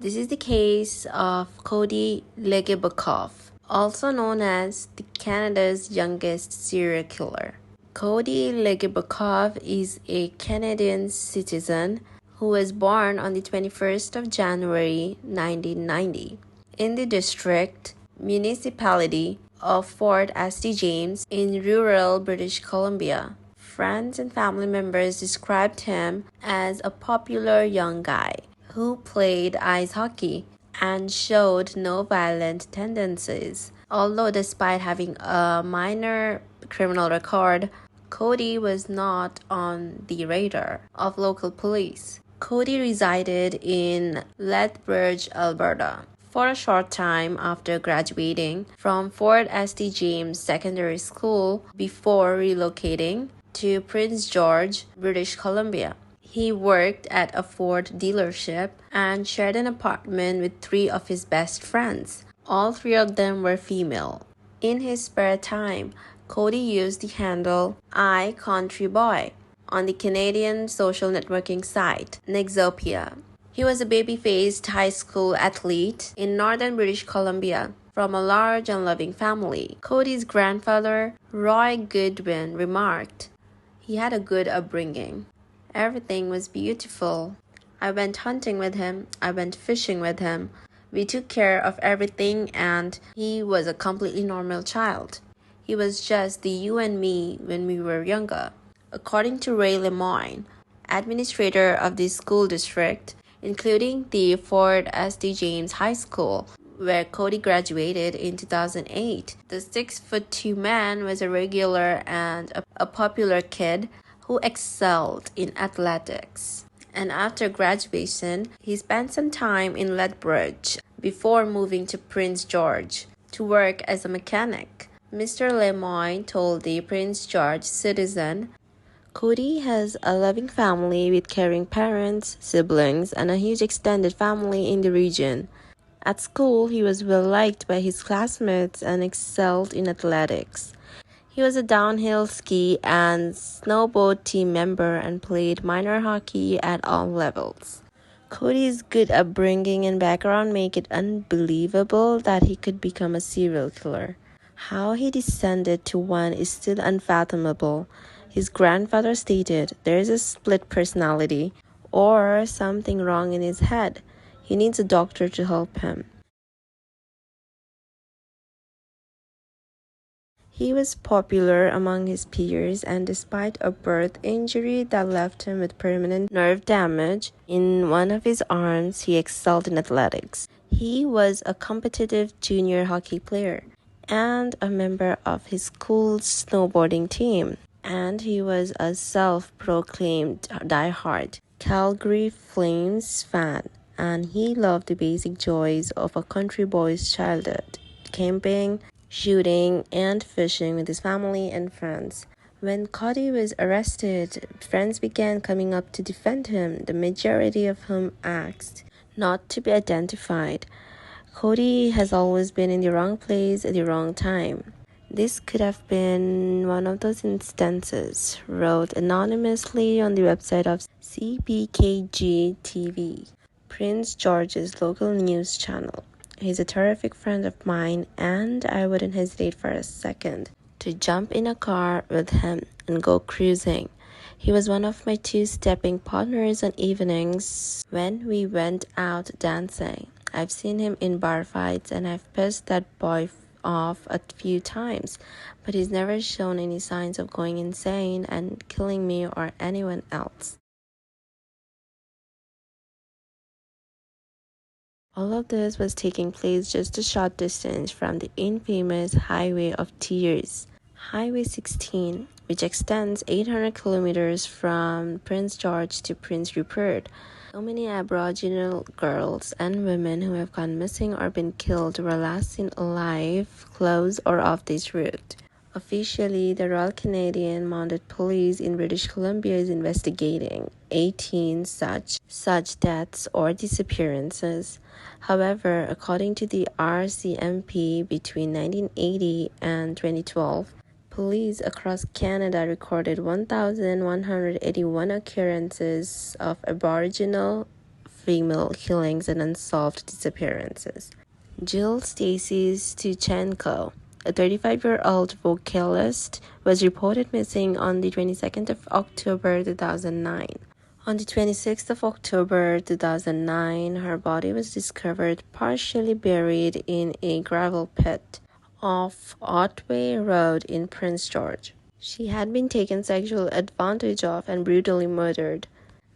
This is the case of Cody Legebokoff, also known as Canada's youngest serial killer. Cody Legebokoff is a Canadian citizen who was born on the 21st of January 1990 in the district municipality of Fort St. James in rural British Columbia. Friends and family members described him as a popular young guy who played ice hockey and showed no violent tendencies. Although despite having a minor criminal record, Cody was not on the radar of local police. Cody resided in Lethbridge, Alberta, for a short time after graduating from Fort St. James Secondary School before relocating to Prince George, British Columbia. He worked at a Ford dealership and shared an apartment with 3 of his best friends. All 3 of them were female. In his spare time, Cody used the handle iCountryBoy on the Canadian social networking site Nexopia. He was a baby-faced high school athlete in northern British Columbia from a large and loving family. Cody's grandfather, Roy Goodwin, remarked, "He had a good upbringing. Everything was beautiful. I went hunting with him. I went fishing with him. We took care of everything, and he was a completely normal child. He was just the you and me when we were younger." According to Ray Lemoyne, administrator of the school district, including the Fort St. James High School, where Cody graduated in 2008. The 6'2" man was a regular and a popular kid who excelled in athletics. And after graduation, he spent some time in Lethbridge before moving to Prince George to work as a mechanic. Mr. Lemoyne told the Prince George Citizen, "Cody has a loving family with caring parents, siblings, and a huge extended family in the region. At school, he was well liked by his classmates and excelled in athletics. He was a downhill ski and snowboard team member and played minor hockey at all levels." Cody's good upbringing and background make it unbelievable that he could become a serial killer. How he descended to one is still unfathomable. His grandfather stated there is a split personality or something wrong in his head. He needs a doctor to help him. He was popular among his peers, and despite a birth injury that left him with permanent nerve damage in one of his arms, he excelled in athletics. He was a competitive junior hockey player and a member of his school's snowboarding team. And he was a self-proclaimed diehard Calgary Flames fan, and he loved the basic joys of a country boy's childhood: camping, shooting, and fishing with his family and friends. When Cody was arrested, friends began coming up to defend him, the majority of whom asked not to be identified. Cody has always been in the wrong place at the wrong time. This could have been one of those instances, wrote anonymously on the website of CBKG-TV, Prince George's local news channel. He's a terrific friend of mine, and I wouldn't hesitate for a second to jump in a car with him and go cruising. He was one of my 2 stepping partners on evenings when we went out dancing. I've seen him in bar fights, and I've pissed that boy off a few times, but he's never shown any signs of going insane and killing me or anyone else. All of this was taking place just a short distance from the infamous Highway of Tears, Highway 16, which extends 800 kilometers from Prince George to Prince Rupert. So many Aboriginal girls and women who have gone missing or been killed were last seen alive, close or off this route. Officially, the Royal Canadian Mounted Police in British Columbia is investigating 18 such deaths or disappearances. However, according to the RCMP, between 1980 and 2012, police across Canada recorded 1,181 occurrences of Aboriginal female killings and unsolved disappearances. Jill Stacy Stuchenko, a 35-year-old vocalist, was reported missing on the 22nd of October 2009. On the 26th of October 2009, her body was discovered partially buried in a gravel pit off Otway Road in Prince George. She had been taken sexual advantage of and brutally murdered.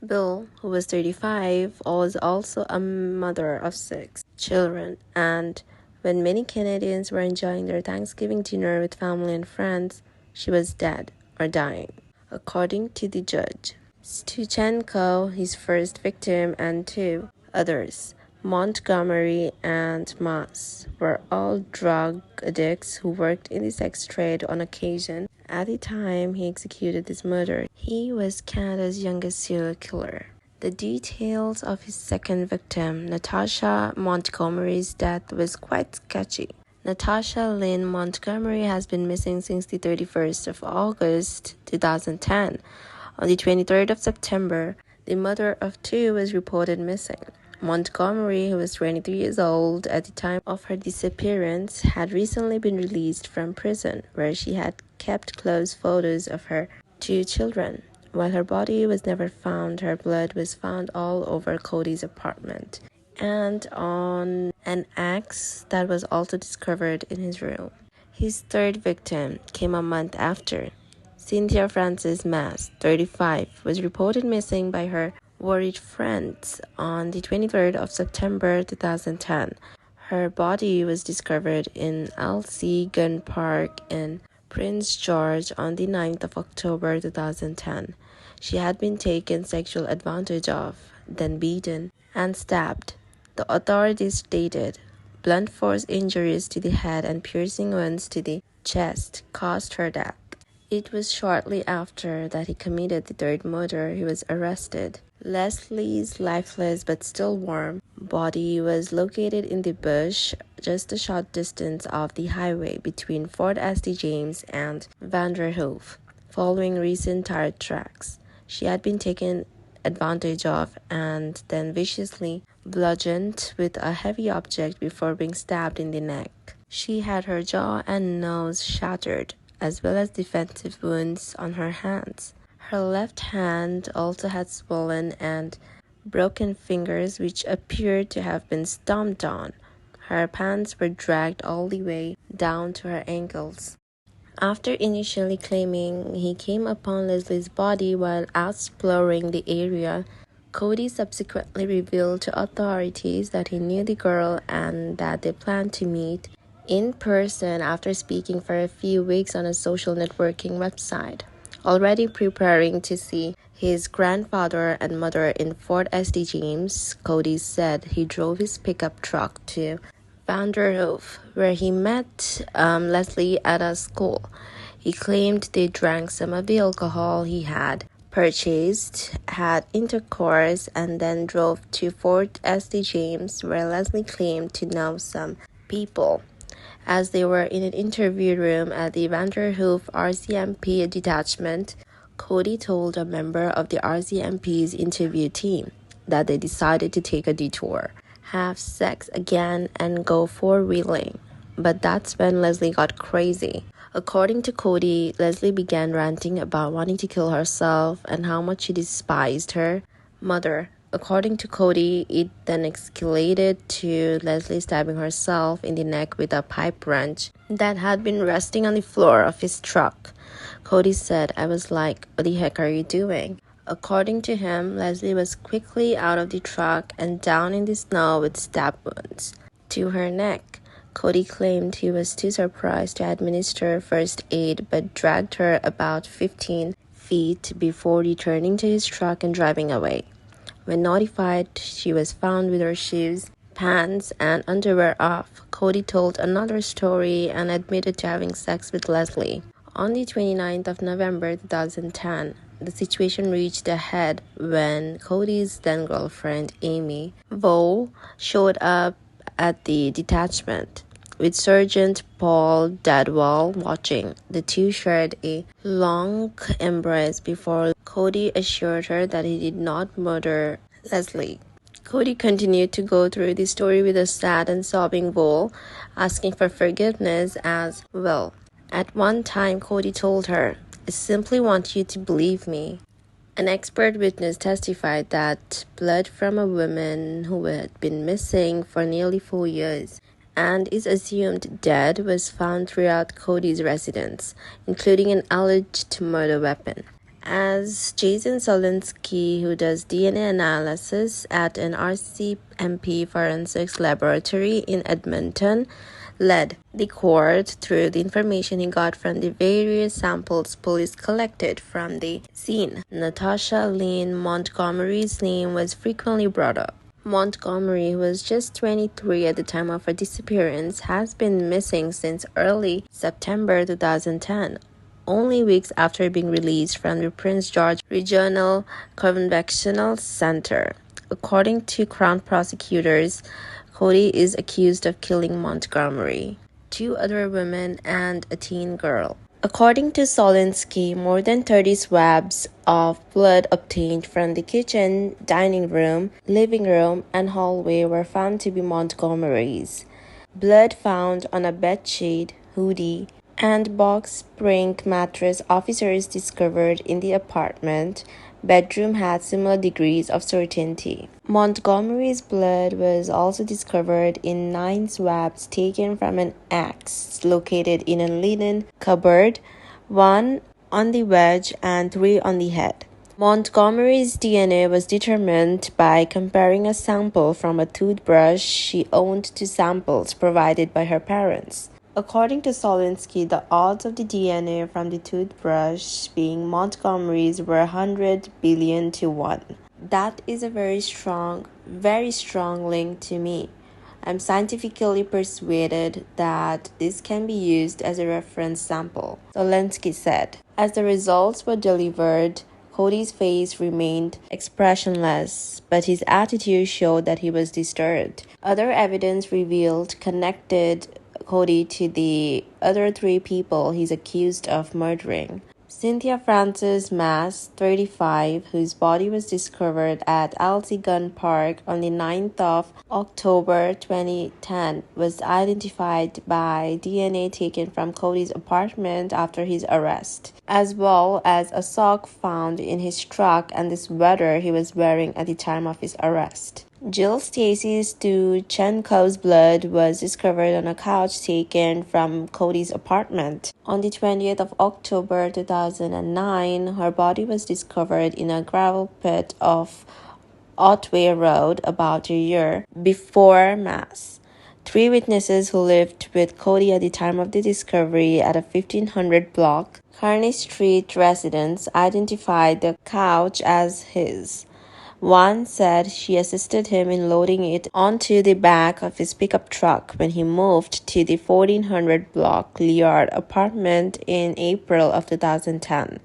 Bill, who was 35, was also a mother of 6 children, and when many Canadians were enjoying their Thanksgiving dinner with family and friends, she was dead or dying, according to the judge. Stuchenko, his first victim, and 2 others, Montgomery and Maas, were all drug addicts who worked in the sex trade on occasion. At the time he executed this murder, he was Canada's youngest serial killer. The details of his second victim, Natasha Montgomery's death, was quite sketchy. Natasha Lynn Montgomery has been missing since the 31st of August 2010. On the 23rd of September, the mother of 2 was reported missing. Montgomery, who was 23 years old at the time of her disappearance, had recently been released from prison, where she had kept close photos of her 2 children. While her body was never found, her blood was found all over Cody's apartment and on an axe that was also discovered in his room. His third victim came a month after. Cynthia Frances Maas, 35, was reported missing by her worried friends on the 23rd of September 2010. Her body was discovered in Alsea Gun Park in Prince George on the 9th of October 2010. She had been taken sexual advantage of, then beaten and stabbed. The authorities stated blunt force injuries to the head and piercing wounds to the chest caused her death. It was shortly after that he committed the third murder he was arrested. Leslie's lifeless but still warm body was located in the bush just a short distance off the highway between Fort St. James and Vanderhoof, following recent tire tracks. She had been taken advantage of and then viciously bludgeoned with a heavy object before being stabbed in the neck. She had her jaw and nose shattered, as well as defensive wounds on her hands. Her left hand also had swollen and broken fingers which appeared to have been stomped on. Her pants were dragged all the way down to her ankles. After initially claiming he came upon Leslie's body while out exploring the area, Cody subsequently revealed to authorities that he knew the girl and that they planned to meet in person after speaking for a few weeks on a social networking website. Already preparing to see his grandfather and mother in Fort St. James, Cody said he drove his pickup truck to Vanderhoof, where he met Leslie at a school. He claimed they drank some of the alcohol he had purchased, had intercourse, and then drove to Fort St. James, where Leslie claimed to know some people. As they were in an interview room at the Vanderhoof RCMP detachment, Cody told a member of the RCMP's interview team that they decided to take a detour, have sex again, and go four-wheeling. But that's when Leslie got crazy. According to Cody, Leslie began ranting about wanting to kill herself and how much she despised her mother. According to Cody, it then escalated to Leslie stabbing herself in the neck with a pipe wrench that had been resting on the floor of his truck. Cody said, "I was like, what the heck are you doing?" According to him, Leslie was quickly out of the truck and down in the snow with stab wounds to her neck. Cody claimed he was too surprised to administer first aid but dragged her about 15 feet before returning to his truck and driving away. When notified, she was found with her shoes, pants, and underwear off. Cody told another story and admitted to having sex with Leslie. On the 29th of November 2010, the situation reached a head when Cody's then-girlfriend, Amy Vaux, showed up at the detachment. With Sergeant Paul Dadwell watching, the two shared a long embrace before Cody assured her that he did not murder Leslie. Cody continued to go through the story with a sad and sobbing voice, asking for forgiveness as well. At one time, Cody told her, "I simply want you to believe me." An expert witness testified that blood from a woman who had been missing for nearly 4 years and is assumed dead was found throughout Cody's residence, including an alleged murder weapon. As Jason Solinsky, who does DNA analysis at an RCMP forensics laboratory in Edmonton, led the court through the information he got from the various samples police collected from the scene. Natasha Lynn Montgomery's name was frequently brought up. Montgomery, who was just 23 at the time of her disappearance, has been missing since early September 2010, only weeks after being released from the Prince George Regional Correctional Center. According to Crown prosecutors, Cody is accused of killing Montgomery, 2 other women, and a teen girl. According to Solinsky, more than 30 swabs of blood obtained from the kitchen, dining room, living room, and hallway were found to be Montgomery's. Blood found on a bedsheet, hoodie, and box spring mattress officers discovered in the apartment bedroom had similar degrees of certainty. Montgomery's blood was also discovered in 9 swabs taken from an axe located in a linen cupboard, 1 on the wedge and 3 on the head. Montgomery's DNA was determined by comparing a sample from a toothbrush she owned to samples provided by her parents. According to Solinsky, the odds of the DNA from the toothbrush being Montgomery's were 100 billion to 1. That is a very strong link to me. I'm scientifically persuaded that this can be used as a reference sample, Solinsky said. As the results were delivered, Cody's face remained expressionless, but his attitude showed that he was disturbed. Other evidence revealed connected Cody to the other 3 people he's accused of murdering. Cynthia Frances Mass, 35, whose body was discovered at Alzi Gun Park on the 9th of October 2010, was identified by DNA taken from Cody's apartment after his arrest, as well as a sock found in his truck and the sweater he was wearing at the time of his arrest. Jill Stacy Stuchenko's blood was discovered on a couch taken from Cody's apartment. On the 20th of October 2009, her body was discovered in a gravel pit off Otway Road about a year before Mass. 3 witnesses who lived with Cody at the time of the discovery at a 1500 block Kearney Street residence identified the couch as his. One said she assisted him in loading it onto the back of his pickup truck when he moved to the 1400 block Liard apartment in April of 2010.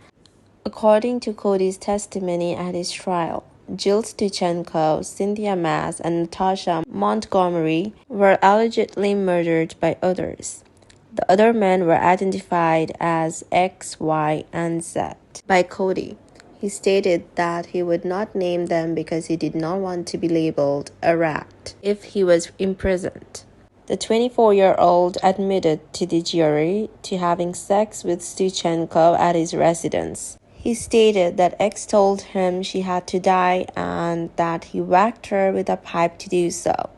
According to Cody's testimony at his trial, Jill Stuchenko, Cynthia Mass, and Natasha Montgomery were allegedly murdered by others. The other men were identified as X, Y, and Z by Cody. He stated that he would not name them because he did not want to be labeled a rat if he was imprisoned. The 24-year-old admitted to the jury to having sex with Stuchenko at his residence. He stated that X told him she had to die and that he whacked her with a pipe to do so.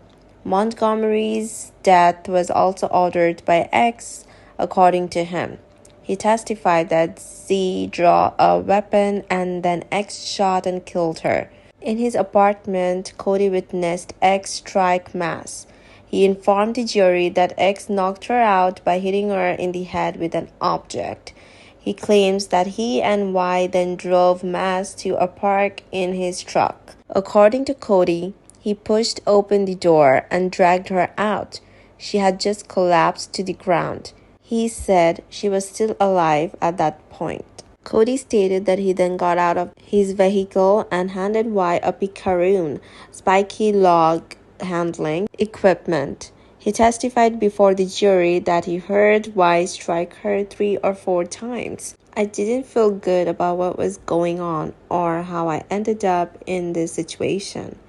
Montgomery's death was also ordered by X, according to him. He testified that Z drew a weapon and then X shot and killed her. In his apartment, Cody witnessed X strike Mass. He informed the jury that X knocked her out by hitting her in the head with an object. He claims that he and Y then drove Mass to a park in his truck. According to Cody, he pushed open the door and dragged her out. She had just collapsed to the ground. He said she was still alive at that point. Cody stated that he then got out of his vehicle and handed Y a picaroon, spiky log handling equipment. He testified before the jury that he heard Y strike her 3 or 4 times. I didn't feel good about what was going on or how I ended up in this situation.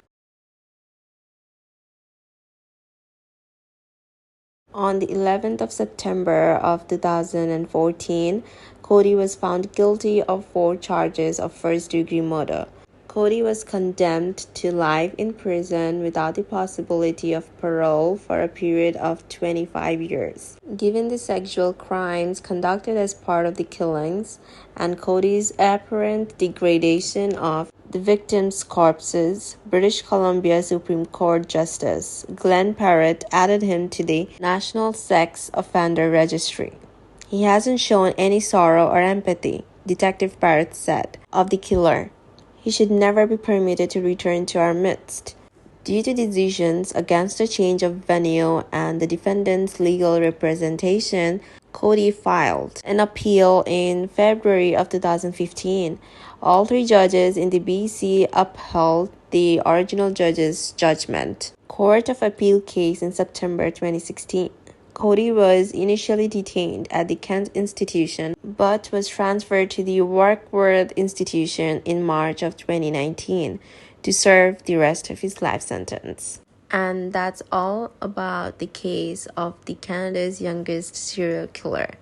On the 11th of September of 2014, Cody was found guilty of 4 charges of first-degree murder. Cody was condemned to life in prison without the possibility of parole for a period of 25 years. Given the sexual crimes conducted as part of the killings and Cody's apparent degradation of the victims' corpses, British Columbia Supreme Court Justice Glenn Parrott added him to the National Sex Offender Registry. He hasn't shown any sorrow or empathy, Detective Parrott said, of the killer. He should never be permitted to return to our midst. Due to decisions against the change of venue and the defendant's legal representation, Cody filed an appeal in February of 2015. All 3 judges in the BC upheld the original judge's judgment. Court of Appeal case in September 2016. Cody was initially detained at the Kent Institution but was transferred to the Warkworth Institution in March of 2019 to serve the rest of his life sentence. And that's all about the case of the Canada's youngest serial killer.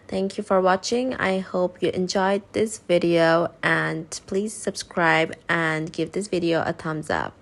Thank you for watching. I hope you enjoyed this video, and please subscribe and give this video a thumbs up.